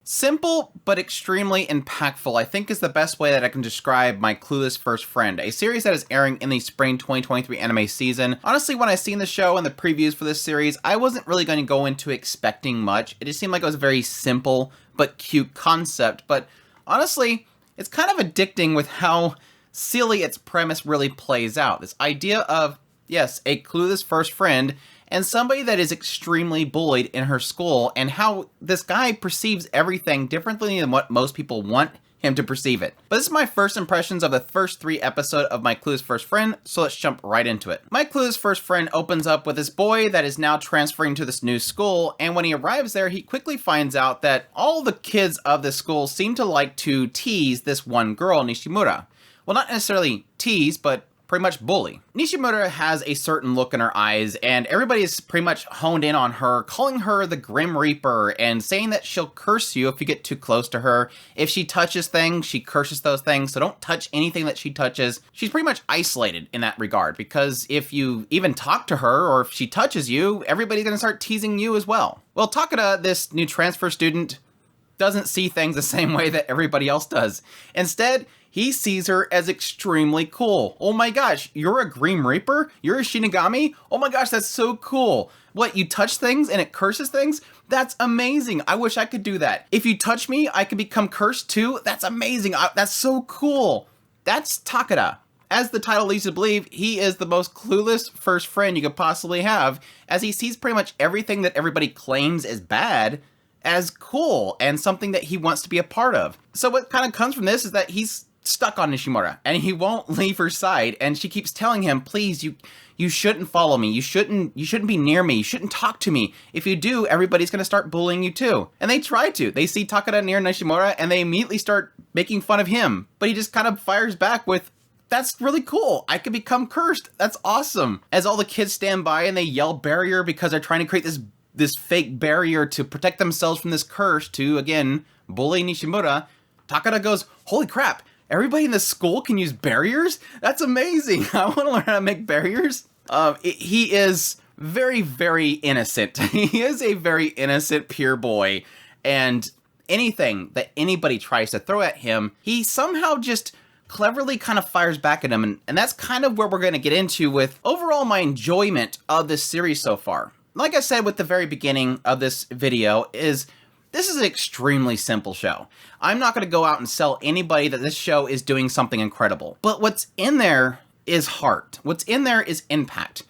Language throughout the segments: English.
Simple, but extremely impactful, I think is the best way that I can describe My Clueless First Friend, a series that is airing in the spring 2023 anime season. Honestly, when I seen the show and the previews for this series, I wasn't really going to go into expecting much. It just seemed like it was a very simple but cute concept, but honestly, it's kind of addicting with how silly its premise really plays out. This idea of, yes, a clueless first friend and somebody that is extremely bullied in her school, and how this guy perceives everything differently than what most people want him to perceive it. But this is my first impressions of the first 3 episodes of My Clueless First Friend, so let's jump right into it. My Clueless First Friend opens up with this boy that is now transferring to this new school, and when he arrives there, he quickly finds out that all the kids of this school seem to like to tease this one girl, Nishimura. Well, not necessarily tease, but pretty much bully. Nishimura has a certain look in her eyes, and everybody is pretty much honed in on her, calling her the Grim Reaper, and saying that she'll curse you if you get too close to her. If she touches things, she curses those things, so don't touch anything that she touches. She's pretty much isolated in that regard, because if you even talk to her, or if she touches you, everybody's gonna start teasing you as well. Well, Takada, this new transfer student, doesn't see things the same way that everybody else does. Instead, he sees her as extremely cool. Oh my gosh, you're a Grim Reaper? You're a Shinigami? Oh my gosh, that's so cool. What, you touch things and it curses things? That's amazing. I wish I could do that. If you touch me, I could become cursed too? That's amazing. That's so cool. That's Takada. As the title leads you to believe, he is the most clueless first friend you could possibly have, as he sees pretty much everything that everybody claims is bad as cool and something that he wants to be a part of. So what kind of comes from this is that he's stuck on Nishimura and he won't leave her side, and she keeps telling him, please, you shouldn't follow me, you shouldn't be near me, you shouldn't talk to me. If you do, everybody's gonna start bullying you too. And they try to. They see Takada near Nishimura and they immediately start making fun of him, but he just kind of fires back with, that's really cool. I could become cursed. That's awesome. As all the kids stand by and they yell barrier because they're trying to create this fake barrier to protect themselves from this curse to, again, bully Nishimura, Takada goes, holy crap, everybody in the school can use barriers? That's amazing. I want to learn how to make barriers. He is very, very innocent. He is a very innocent, pure boy. And anything that anybody tries to throw at him, he somehow just cleverly kind of fires back at him. And that's kind of where we're going to get into with overall my enjoyment of this series so far. Like I said with the very beginning of this video, this is an extremely simple show. I'm not going to go out and sell anybody that this show is doing something incredible. But what's in there is heart. What's in there is impact.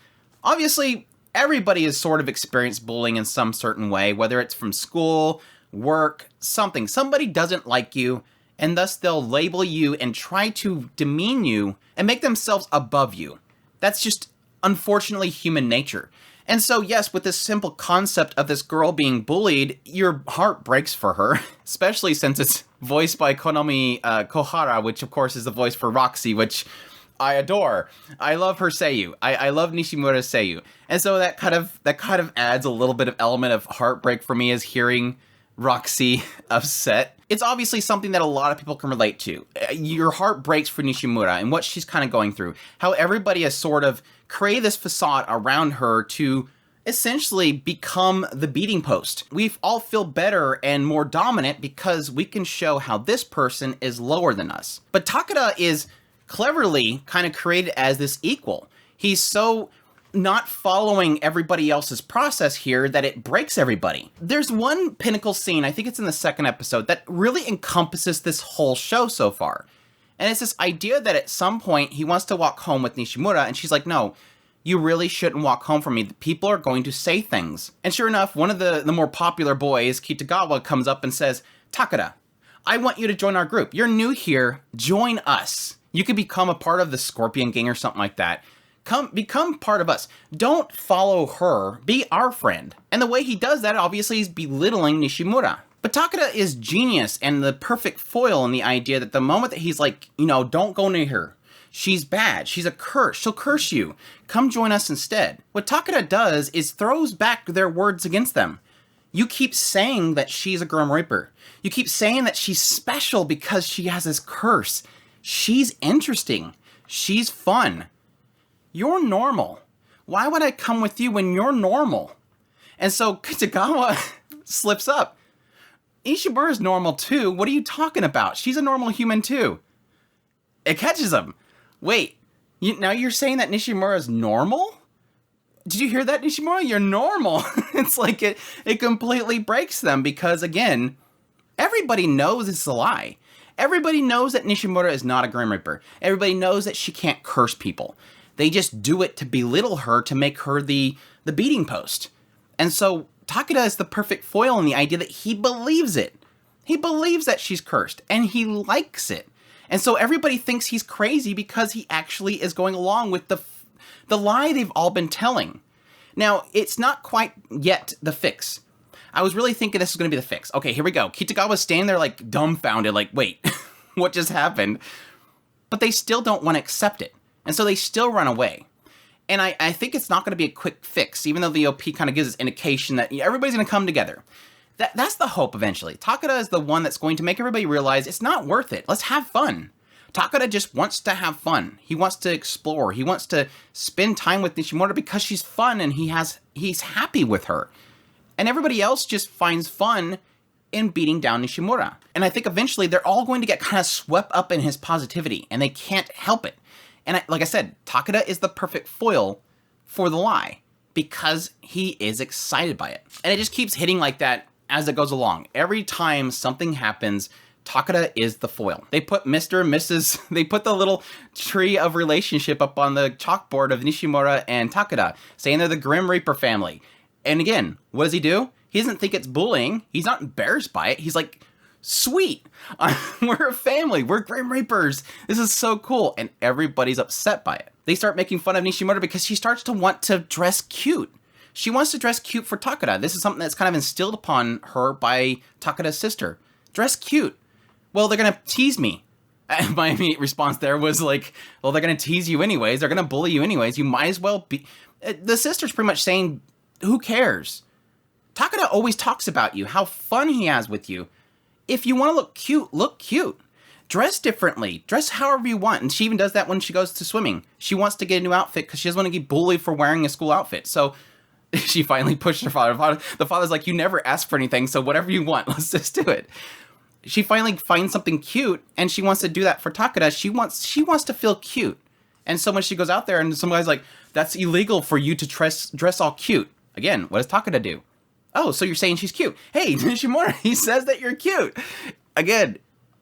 Obviously, everybody has sort of experienced bullying in some certain way, whether it's from school, work, something. Somebody doesn't like you, and thus they'll label you and try to demean you and make themselves above you. That's just, unfortunately, human nature. And so, yes, with this simple concept of this girl being bullied, your heart breaks for her, especially since it's voiced by Konomi Kohara, which, of course, is the voice for Roxy, which I adore. I love her seiyuu. I love Nishimura's seiyuu. And so that kind of adds a little bit of element of heartbreak for me, as hearing Roxy upset. It's obviously something that a lot of people can relate to. Your heart breaks for Nishimura and what she's kind of going through. How everybody has sort of created this facade around her to essentially become the beating post. We all feel better and more dominant because we can show how this person is lower than us. But Takada is cleverly kind of created as this equal. He's so not following everybody else's process here that it breaks everybody. There's one pinnacle scene, I think it's in the 2nd episode, that really encompasses this whole show so far. And it's this idea that at some point he wants to walk home with Nishimura, and she's like, no, you really shouldn't walk home from me. The people are going to say things. And sure enough, one of the more popular boys, Kitagawa, comes up and says, Takada, I want you to join our group. You're new here. Join us. You could become a part of the Scorpion Gang or something like that. Become part of us. Don't follow her. Be our friend. And the way he does that, obviously, is belittling Nishimura. But Takada is genius and the perfect foil in the idea that the moment that he's like, don't go near her. She's bad. She's a curse. She'll curse you. Come join us instead. What Takada does is throws back their words against them. You keep saying that she's a Grim Reaper. You keep saying that she's special because she has this curse. She's interesting. She's fun. You're normal. Why would I come with you when you're normal? And so Kitagawa slips up. Ishimura's normal too. What are you talking about? She's a normal human too. It catches him. Wait, now you're saying that Nishimura's normal? Did you hear that, Nishimura? You're normal. It's like it completely breaks them because, again, everybody knows it's a lie. Everybody knows that Nishimura is not a Grim Reaper. Everybody knows that she can't curse people. They just do it to belittle her, to make her the beating post. And so Takada is the perfect foil in the idea that he believes it. He believes that she's cursed, and he likes it. And so everybody thinks he's crazy because he actually is going along with the lie they've all been telling. Now, it's not quite yet the fix. I was really thinking this was going to be the fix. Okay, here we go. Kitagawa's standing there like dumbfounded, like, wait, what just happened? But they still don't want to accept it. And so they still run away. And I think it's not going to be a quick fix, even though the OP kind of gives us indication that everybody's going to come together. That's the hope eventually. Takada is the one that's going to make everybody realize it's not worth it. Let's have fun. Takada just wants to have fun. He wants to explore. He wants to spend time with Nishimura because she's fun and he's happy with her. And everybody else just finds fun in beating down Nishimura. And I think eventually they're all going to get kind of swept up in his positivity, and they can't help it. And like I said, Takada is the perfect foil for the lie because he is excited by it. And it just keeps hitting like that as it goes along. Every time something happens, Takada is the foil. They put Mr. and Mrs. They put the little tree of relationship up on the chalkboard of Nishimura and Takada, saying they're the Grim Reaper family. And again, what does he do? He doesn't think it's bullying. He's not embarrassed by it. He's like, sweet, we're a family. We're Grim Reapers. This is so cool. And everybody's upset by it. They start making fun of Nishimura because she starts to want to dress cute. She wants to dress cute for Takada. This is something that's kind of instilled upon her by Takada's sister. Dress cute. Well, they're going to tease me. And my immediate response there was like, well, they're going to tease you anyways. They're going to bully you anyways. You might as well be... The sister's pretty much saying, who cares? Takada always talks about you, how fun he has with you. If you want to look cute, look cute. Dress differently. Dress however you want. And she even does that when she goes to swimming. She wants to get a new outfit because she doesn't want to get bullied for wearing a school outfit. So she finally pushed her father. The father's like, you never asked for anything, so whatever you want, let's just do it. She finally finds something cute, and she wants to do that for Takada. She wants to feel cute. And so when she goes out there and some guy's like, that's illegal for you to dress all cute. Again, what does Takada do? Oh, so you're saying she's cute. Hey, Nishimura, he says that you're cute. Again,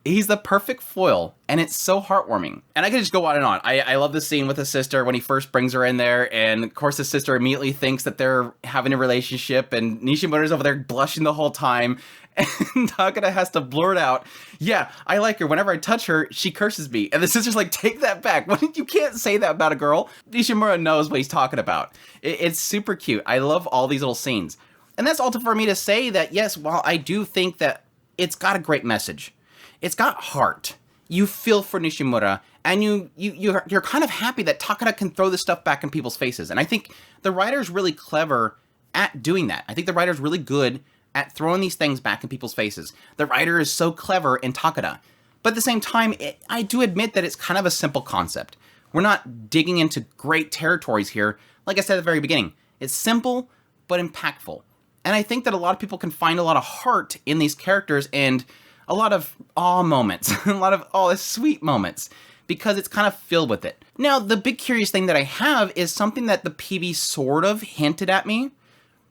he's the perfect foil, and it's so heartwarming. And I could just go on and on. I love the scene with his sister when he first brings her in there, and of course his sister immediately thinks that they're having a relationship, and Nishimura's over there blushing the whole time, and Takada has to blurt out, yeah, I like her. Whenever I touch her, she curses me. And the sister's like, take that back. You can't say that about a girl. Nishimura knows what he's talking about. It's super cute. I love all these little scenes. And that's all for me to say that, yes, while I do think that it's got a great message, it's got heart. You feel for Nishimura, and you're kind of happy that Takada can throw this stuff back in people's faces. And I think the writer's really clever at doing that. I think the writer's really good at throwing these things back in people's faces. The writer is so clever in Takada. But at the same time, I do admit that it's kind of a simple concept. We're not digging into great territories here. Like I said at the very beginning, it's simple but impactful. And I think that a lot of people can find a lot of heart in these characters and a lot of awe moments, a lot of sweet moments, because it's kind of filled with it. Now, the big curious thing that I have is something that the PV sort of hinted at me.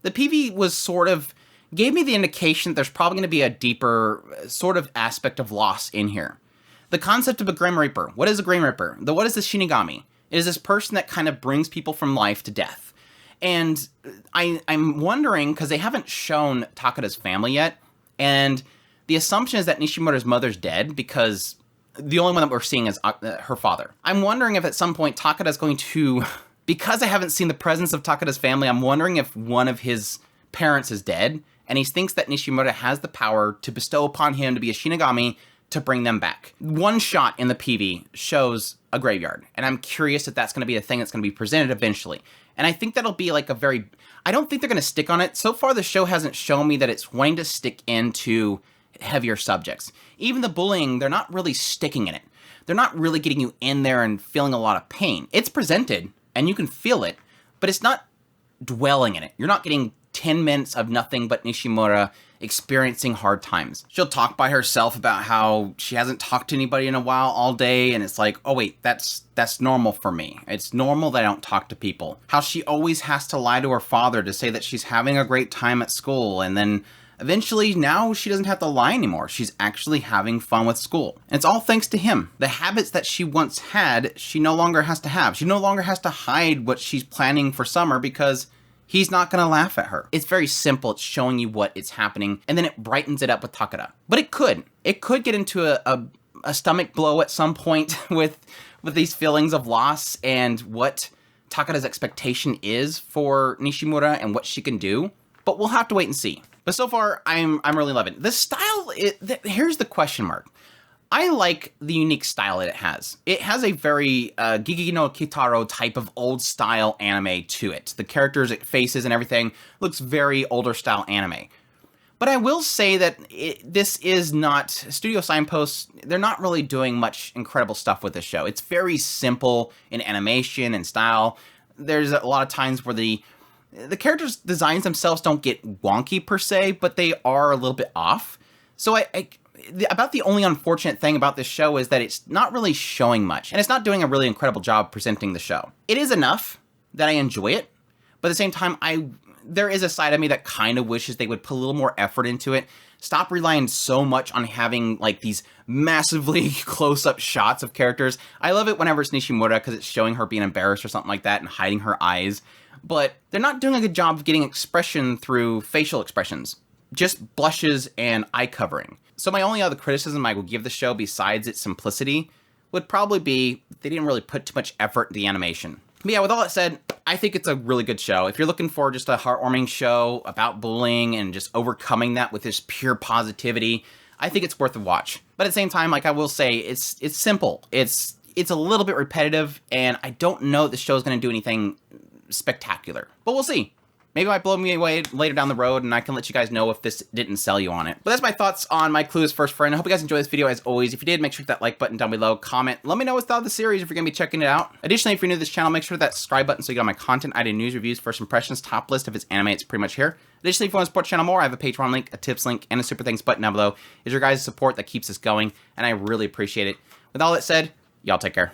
The PV was sort of gave me the indication that there's probably going to be a deeper sort of aspect of loss in here. The concept of a Grim Reaper. What is a Grim Reaper? What is the Shinigami? It is this person that kind of brings people from life to death. And I'm wondering, because they haven't shown Takada's family yet, and the assumption is that Nishimura's mother's dead because the only one that we're seeing is her father. I'm wondering if at some point Takada's going to, because I haven't seen the presence of Takada's family, I'm wondering if one of his parents is dead, and he thinks that Nishimura has the power to bestow upon him to be a Shinigami to bring them back. One shot in the PV shows a graveyard, and I'm curious if that's going to be a thing that's going to be presented eventually. And I think that'll be like I don't think they're going to stick on it. So far, the show hasn't shown me that it's wanting to stick into heavier subjects. Even the bullying, they're not really sticking in it. They're not really getting you in there and feeling a lot of pain. It's presented, and you can feel it, but it's not dwelling in it. You're not getting 10 minutes of nothing but Nishimura experiencing hard times. She'll talk by herself about how she hasn't talked to anybody in a while all day, and it's like, oh wait, that's normal for me. It's normal that I don't talk to people. How she always has to lie to her father to say that she's having a great time at school, and then eventually now she doesn't have to lie anymore. She's actually having fun with school. And it's all thanks to him. The habits that she once had, she no longer has to have. She no longer has to hide what she's planning for summer because he's not going to laugh at her. It's very simple. It's showing you what is happening, and then it brightens it up with Takada. But it could get into a stomach blow at some point with these feelings of loss and what Takada's expectation is for Nishimura and what she can do. But we'll have to wait and see. But so far, I'm really loving it. The style, here's the question mark. I like the unique style that it has. It has a very Guigui no Kitaro type of old style anime to it. The characters, faces, and everything looks very older style anime. But I will say that this is not, Studio Signposts, they're not really doing much incredible stuff with this show. It's very simple in animation and style. There's a lot of times where the characters' designs themselves don't get wonky per se, but they are a little bit off. So about the only unfortunate thing about this show is that it's not really showing much, and it's not doing a really incredible job presenting the show. It is enough that I enjoy it, but at the same time, there is a side of me that kind of wishes they would put a little more effort into it. Stop relying so much on having like these massively close-up shots of characters. I love it whenever it's Nishimura because it's showing her being embarrassed or something like that and hiding her eyes. But they're not doing a good job of getting expression through facial expressions, just blushes and eye covering. So my only other criticism I would give the show besides its simplicity would probably be they didn't really put too much effort into the animation. But yeah, with all that said, I think it's a really good show. If you're looking for just a heartwarming show about bullying and just overcoming that with this pure positivity, I think it's worth a watch. But at the same time, like I will say, it's simple. It's a little bit repetitive, and I don't know the show's going to do anything spectacular. But we'll see. Maybe it might blow me away later down the road, and I can let you guys know if this didn't sell you on it. But that's my thoughts on my Clueless First Friend. I hope you guys enjoyed this video as always. If you did, make sure to hit that like button down below. Comment. Let me know what's thought of the series if you're going to be checking it out. Additionally, if you're new to this channel, make sure to hit that subscribe button so you get all my content. I do news, reviews, first impressions, top list. If it's anime, it's pretty much here. Additionally, if you want to support the channel more, I have a Patreon link, a tips link, and a super thanks button down below. It's your guys' support that keeps us going, and I really appreciate it. With all that said, y'all take care.